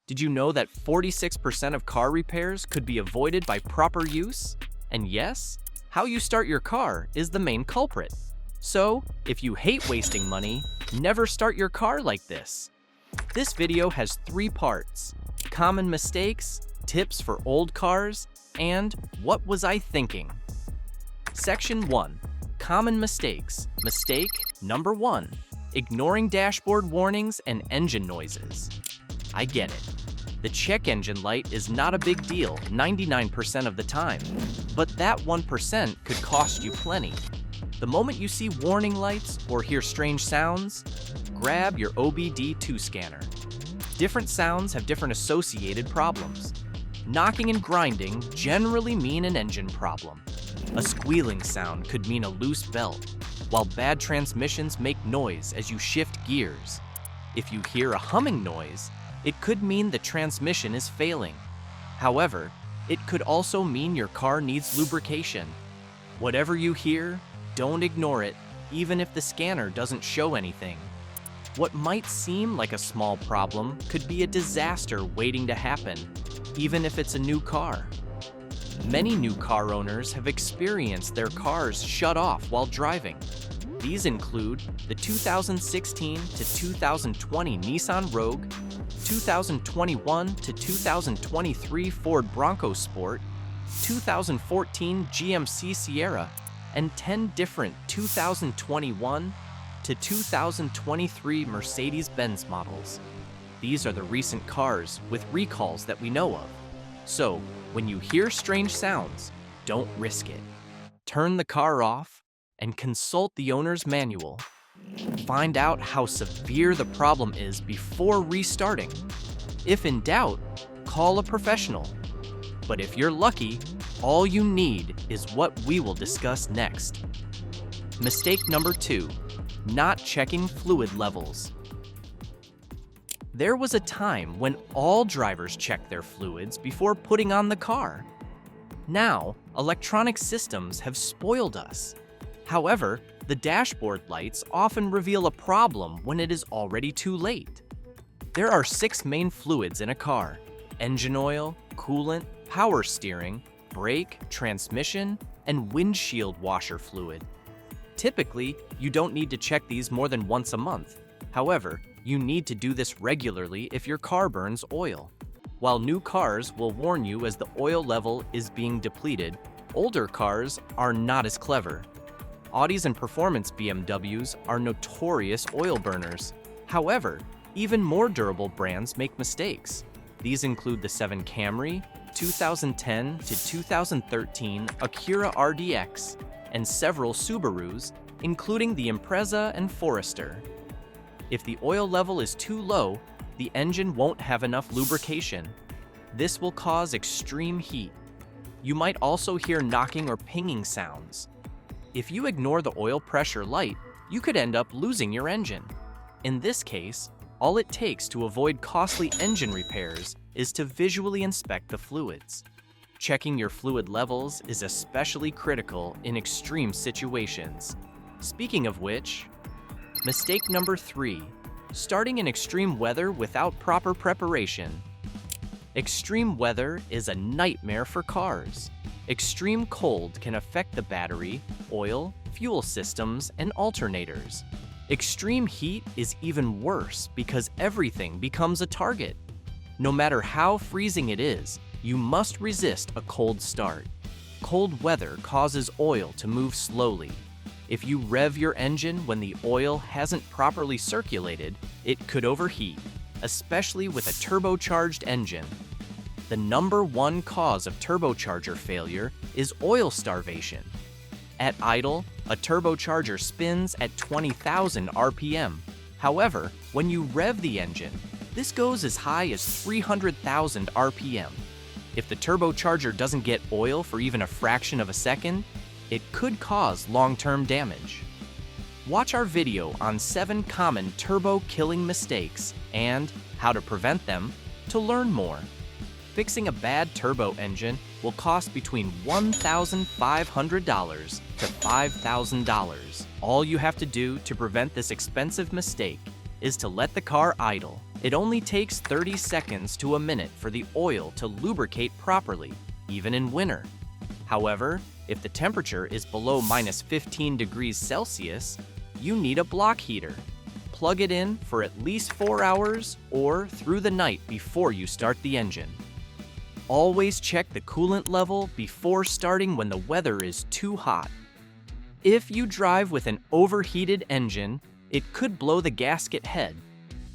Did you know that 46% of car repairs could be avoided by proper use? And yes, how you start your car is the main culprit. So, if you hate wasting money, never start your car like this. This video has 3 parts: common mistakes, tips for old cars, and what was I thinking? Section 1. Common mistakes. Mistake number 1. Ignoring dashboard warnings and engine noises. I get it. The check engine light is not a big deal 99% of the time, but that 1% could cost you plenty. The moment you see warning lights or hear strange sounds, grab your OBD2 scanner. Different sounds have different associated problems. Knocking and grinding generally mean an engine problem. A squealing sound could mean a loose belt, while bad transmissions make noise as you shift gears. If you hear a humming noise, it could mean the transmission is failing. However, it could also mean your car needs lubrication. Whatever you hear, don't ignore it, even if the scanner doesn't show anything. What might seem like a small problem could be a disaster waiting to happen, even if it's a new car. Many new car owners have experienced their cars shut off while driving. These include the 2016 to 2020 Nissan Rogue, 2021 to 2023 Ford Bronco Sport, 2014 GMC Sierra, and 10 different 2021 to 2023 Mercedes-Benz models. These are the recent cars with recalls that we know of. So, when you hear strange sounds, don't risk it. Turn the car off and consult the owner's manual. Find out how severe the problem is before restarting. If in doubt, call a professional. But if you're lucky, all you need is what we will discuss next. Mistake number 2, not checking fluid levels. There was a time when all drivers checked their fluids before putting on the car. Now, electronic systems have spoiled us. However, the dashboard lights often reveal a problem when it is already too late. There are 6 main fluids in a car: engine oil, coolant, power steering, brake, transmission, and windshield washer fluid. Typically, you don't need to check these more than once a month. However, you need to do this regularly if your car burns oil. While new cars will warn you as the oil level is being depleted, older cars are not as clever. Audis and performance BMWs are notorious oil burners. However, even more durable brands make mistakes. These include the 7 Camry, 2010 to 2013 Acura RDX, and several Subarus, including the Impreza and Forester. If the oil level is too low, the engine won't have enough lubrication. This will cause extreme heat. You might also hear knocking or pinging sounds. If you ignore the oil pressure light, you could end up losing your engine. In this case, all it takes to avoid costly engine repairs is to visually inspect the fluids. Checking your fluid levels is especially critical in extreme situations. Speaking of which, mistake number 3, starting in extreme weather without proper preparation. Extreme weather is a nightmare for cars. Extreme cold can affect the battery, oil, fuel systems, and alternators. Extreme heat is even worse because everything becomes a target. No matter how freezing it is, you must resist a cold start. Cold weather causes oil to move slowly. If you rev your engine when the oil hasn't properly circulated, it could overheat, especially with a turbocharged engine. The number 1 cause of turbocharger failure is oil starvation. At idle, a turbocharger spins at 20,000 RPM. However, when you rev the engine, this goes as high as 300,000 RPM. If the turbocharger doesn't get oil for even a fraction of a second, it could cause long-term damage. Watch our video on 7 common turbo-killing mistakes and how to prevent them to learn more. Fixing a bad turbo engine will cost between $1,500 to $5,000. All you have to do to prevent this expensive mistake is to let the car idle. It only takes 30 seconds to a minute for the oil to lubricate properly, even in winter. However, if the temperature is below -15 degrees Celsius, you need a block heater. Plug it in for at least 4 hours or through the night before you start the engine. Always check the coolant level before starting when the weather is too hot. If you drive with an overheated engine, it could blow the gasket head.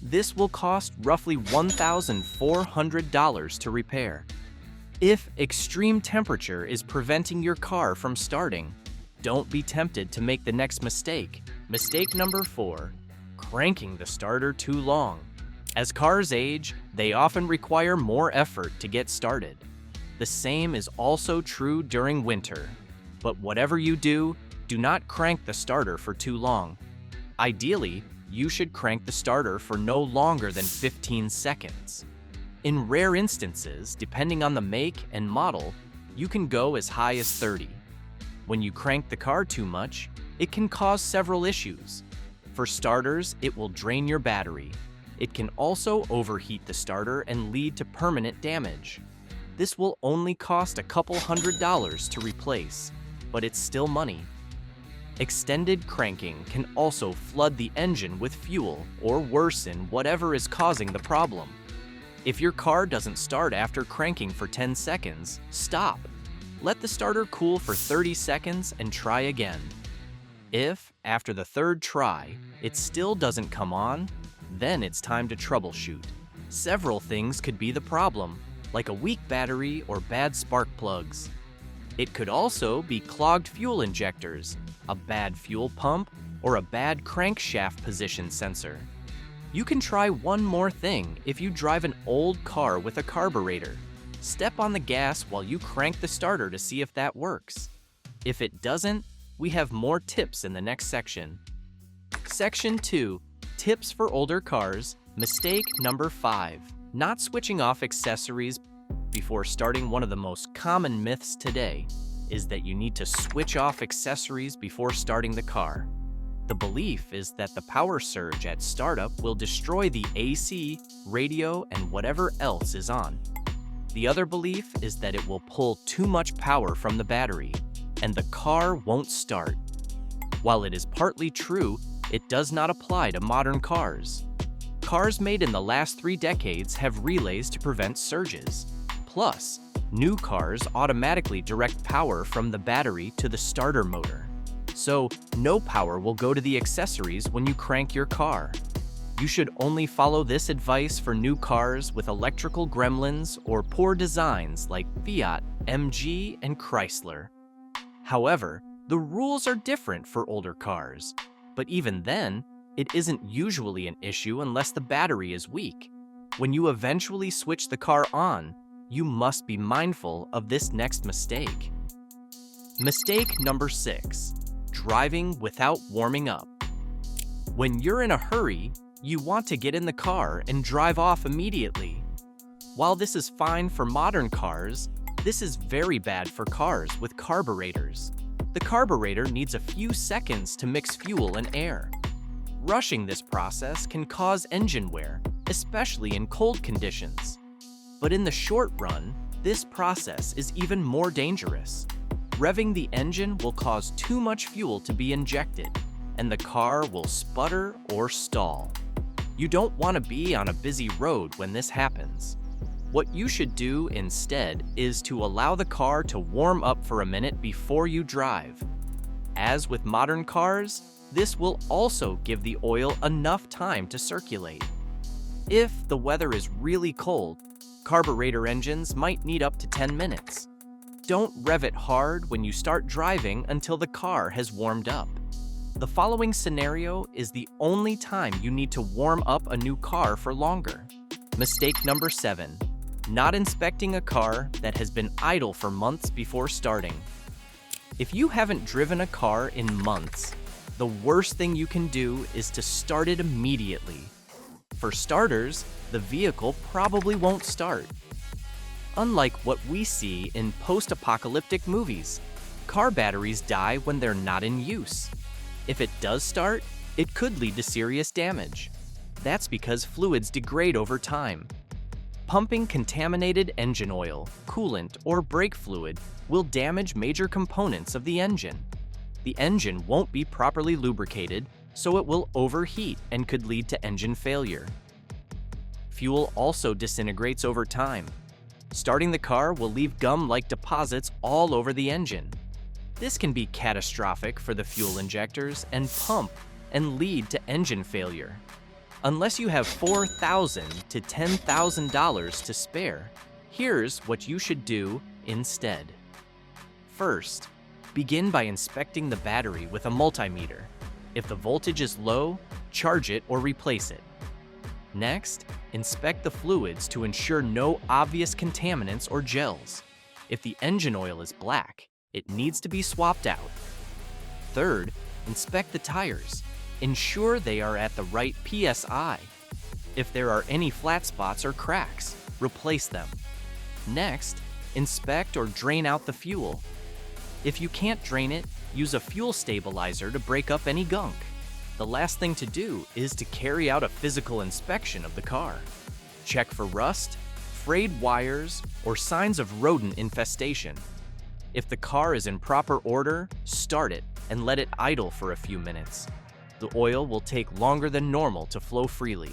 This will cost roughly $1,400 to repair. If extreme temperature is preventing your car from starting, don't be tempted to make the next mistake. Mistake number 4, cranking the starter too long. As cars age, they often require more effort to get started. The same is also true during winter. But whatever you do not crank the starter for too long. Ideally, you should crank the starter for no longer than 15 seconds. In rare instances, depending on the make and model, you can go as high as 30. When you crank the car too much, it can cause several issues. For starters, it will drain your battery. It can also overheat the starter and lead to permanent damage. This will only cost a couple $100s to replace, but it's still money. Extended cranking can also flood the engine with fuel or worsen whatever is causing the problem. If your car doesn't start after cranking for 10 seconds, stop. Let the starter cool for 30 seconds and try again. If, after the third try, it still doesn't come on, then it's time to troubleshoot. Several things could be the problem, like a weak battery or bad spark plugs. It could also be clogged fuel injectors, a bad fuel pump, or a bad crankshaft position sensor. You can try one more thing if you drive an old car with a carburetor. Step on the gas while you crank the starter to see if that works. If it doesn't, we have more tips in the next section. Section 2, Tips for Older Cars. Mistake number 5, not switching off accessories before starting. One of the most common myths today is that you need to switch off accessories before starting the car. The belief is that the power surge at startup will destroy the AC, radio, and whatever else is on. The other belief is that it will pull too much power from the battery, and the car won't start. While it is partly true, it does not apply to modern cars. Cars made in the last 3 decades have relays to prevent surges. Plus, new cars automatically direct power from the battery to the starter motor. So, no power will go to the accessories when you crank your car. You should only follow this advice for new cars with electrical gremlins or poor designs like Fiat, MG, and Chrysler. However, the rules are different for older cars. But even then, it isn't usually an issue unless the battery is weak. When you eventually switch the car on, you must be mindful of this next mistake. Mistake number 6, driving without warming up. When you're in a hurry, you want to get in the car and drive off immediately. While this is fine for modern cars, this is very bad for cars with carburetors. The carburetor needs a few seconds to mix fuel and air. Rushing this process can cause engine wear, especially in cold conditions. But in the short run, this process is even more dangerous. Revving the engine will cause too much fuel to be injected, and the car will sputter or stall. You don't want to be on a busy road when this happens. What you should do instead is to allow the car to warm up for a minute before you drive. As with modern cars, this will also give the oil enough time to circulate. If the weather is really cold, carburetor engines might need up to 10 minutes. Don't rev it hard when you start driving until the car has warmed up. The following scenario is the only time you need to warm up a new car for longer. Mistake number 7, not inspecting a car that has been idle for months before starting. If you haven't driven a car in months, the worst thing you can do is to start it immediately. For starters, the vehicle probably won't start. Unlike what we see in post-apocalyptic movies, car batteries die when they're not in use. If it does start, it could lead to serious damage. That's because fluids degrade over time. Pumping contaminated engine oil, coolant, or brake fluid will damage major components of the engine. The engine won't be properly lubricated, so it will overheat and could lead to engine failure. Fuel also disintegrates over time. Starting the car will leave gum-like deposits all over the engine. This can be catastrophic for the fuel injectors and pump and lead to engine failure. Unless you have $4,000 to $10,000 to spare, here's what you should do instead. First, begin by inspecting the battery with a multimeter. If the voltage is low, charge it or replace it. Next, inspect the fluids to ensure no obvious contaminants or gels. If the engine oil is black, it needs to be swapped out. Third, inspect the tires. Ensure they are at the right PSI. If there are any flat spots or cracks, replace them. Next, inspect or drain out the fuel. If you can't drain it, use a fuel stabilizer to break up any gunk. The last thing to do is to carry out a physical inspection of the car. Check for rust, frayed wires, or signs of rodent infestation. If the car is in proper order, start it and let it idle for a few minutes. The oil will take longer than normal to flow freely.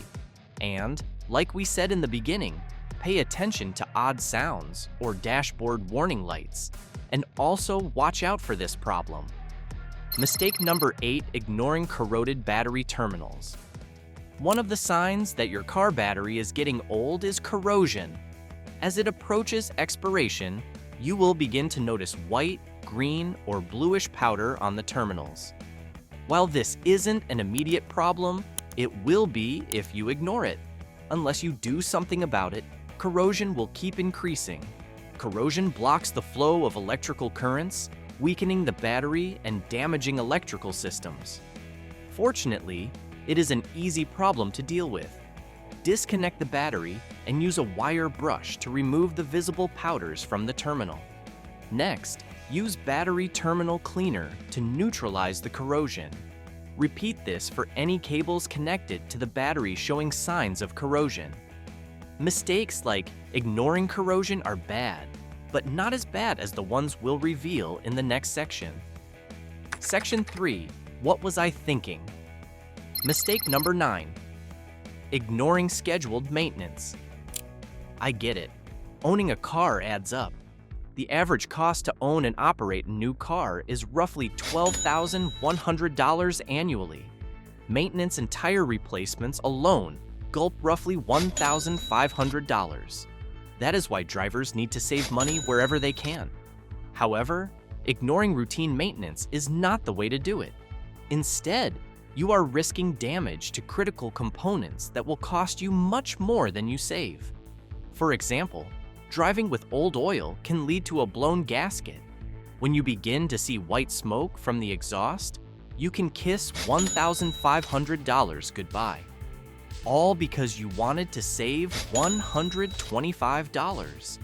And, like we said in the beginning, pay attention to odd sounds or dashboard warning lights, and also watch out for this problem. Mistake number 8, ignoring corroded battery terminals. One of the signs that your car battery is getting old is corrosion. As it approaches expiration, you will begin to notice white, green, or bluish powder on the terminals. While this isn't an immediate problem, it will be if you ignore it. Unless you do something about it, corrosion will keep increasing. Corrosion blocks the flow of electrical currents, weakening the battery and damaging electrical systems. Fortunately, it is an easy problem to deal with. Disconnect the battery and use a wire brush to remove the visible powders from the terminal. Next, use battery terminal cleaner to neutralize the corrosion. Repeat this for any cables connected to the battery showing signs of corrosion. Mistakes like ignoring corrosion are bad, but not as bad as the ones we'll reveal in the next section. Section 3, what was I thinking? Mistake number 9, ignoring scheduled maintenance. I get it. Owning a car adds up. The average cost to own and operate a new car is roughly $12,100 annually. Maintenance and tire replacements alone gulp roughly $1,500. That is why drivers need to save money wherever they can. However, ignoring routine maintenance is not the way to do it. Instead, you are risking damage to critical components that will cost you much more than you save. For example, driving with old oil can lead to a blown gasket. When you begin to see white smoke from the exhaust, you can kiss $1,500 goodbye. All because you wanted to save $125.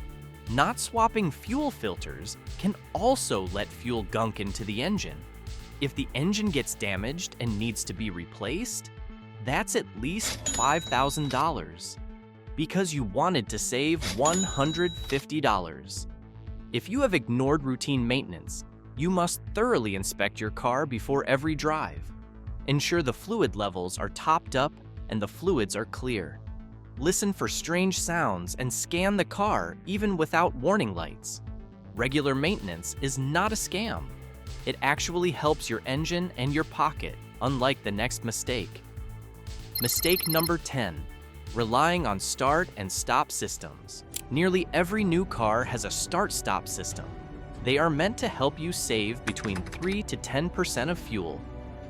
Not swapping fuel filters can also let fuel gunk into the engine. If the engine gets damaged and needs to be replaced, that's at least $5,000. Because you wanted to save $150. If you have ignored routine maintenance, you must thoroughly inspect your car before every drive. Ensure the fluid levels are topped up and the fluids are clear. Listen for strange sounds and scan the car even without warning lights. Regular maintenance is not a scam. It actually helps your engine and your pocket, unlike the next mistake. Mistake number 10. Relying on start and stop systems. Nearly every new car has a start-stop system. They are meant to help you save between 3 to 10% of fuel.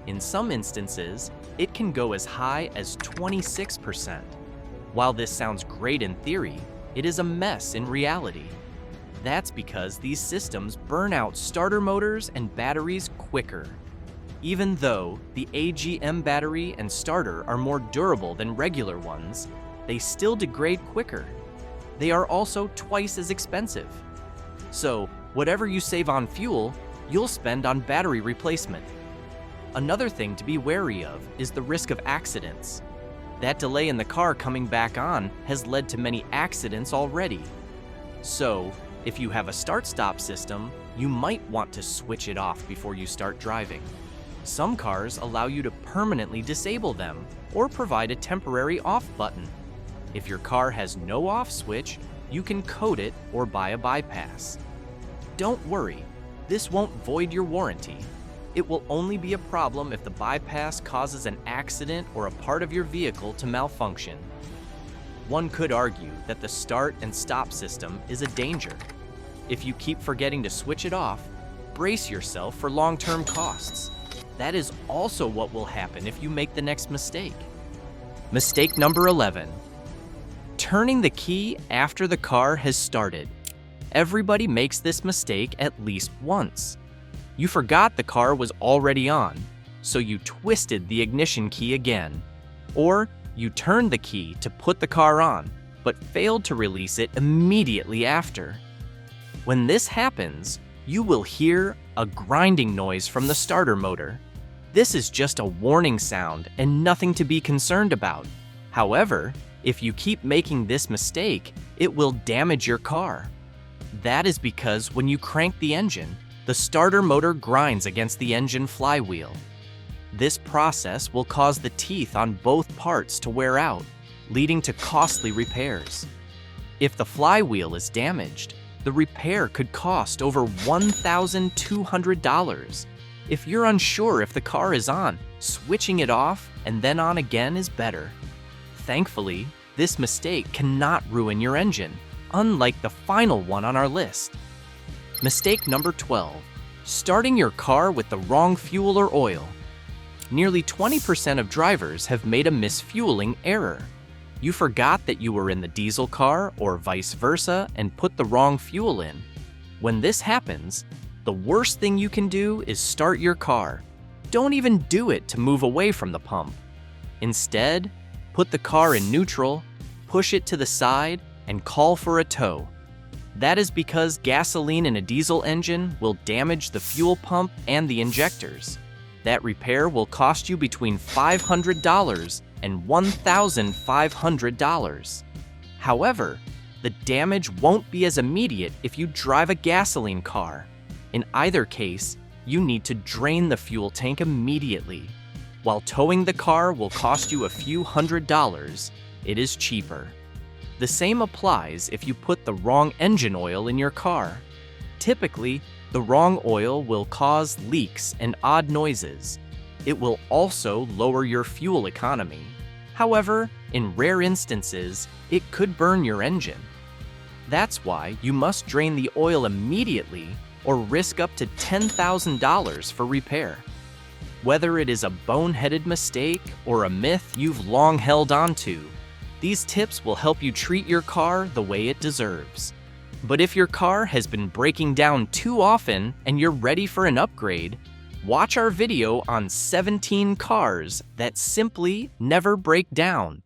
In some instances, it can go as high as 26%. While this sounds great in theory, it is a mess in reality. That's because these systems burn out starter motors and batteries quicker. Even though the AGM battery and starter are more durable than regular ones, they still degrade quicker. They are also twice as expensive. So, whatever you save on fuel, you'll spend on battery replacement. Another thing to be wary of is the risk of accidents. That delay in the car coming back on has led to many accidents already. So, if you have a start-stop system, you might want to switch it off before you start driving. Some cars allow you to permanently disable them or provide a temporary off button. If your car has no off switch, you can code it or buy a bypass. Don't worry, this won't void your warranty. It will only be a problem if the bypass causes an accident or a part of your vehicle to malfunction. One could argue that the start and stop system is a danger. If you keep forgetting to switch it off, brace yourself for long-term costs. That is also what will happen if you make the next mistake. Mistake number 11. Turning the key after the car has started. Everybody makes this mistake at least once. You forgot the car was already on, so you twisted the ignition key again. Or you turned the key to put the car on, but failed to release it immediately after. When this happens, you will hear a grinding noise from the starter motor. This is just a warning sound and nothing to be concerned about. However, if you keep making this mistake, it will damage your car. That is because when you crank the engine, the starter motor grinds against the engine flywheel. This process will cause the teeth on both parts to wear out, leading to costly repairs. If the flywheel is damaged, the repair could cost over $1,200. If you're unsure if the car is on, switching it off and then on again is better. Thankfully, this mistake cannot ruin your engine, unlike the final one on our list. Mistake number 12. Starting your car with the wrong fuel or oil. Nearly 20% of drivers have made a misfueling error. You forgot that you were in the diesel car or vice versa and put the wrong fuel in. When this happens, the worst thing you can do is start your car. Don't even do it to move away from the pump. Instead, put the car in neutral, push it to the side, and call for a tow. That is because gasoline in a diesel engine will damage the fuel pump and the injectors. That repair will cost you between $500 and $1,500. However, the damage won't be as immediate if you drive a gasoline car. In either case, you need to drain the fuel tank immediately. While towing the car will cost you a few $100s, it is cheaper. The same applies if you put the wrong engine oil in your car. Typically, the wrong oil will cause leaks and odd noises. It will also lower your fuel economy. However, in rare instances, it could burn your engine. That's why you must drain the oil immediately or risk up to $10,000 for repair. Whether it is a boneheaded mistake or a myth you've long held onto, these tips will help you treat your car the way it deserves. But if your car has been breaking down too often and you're ready for an upgrade, watch our video on 17 cars that simply never break down.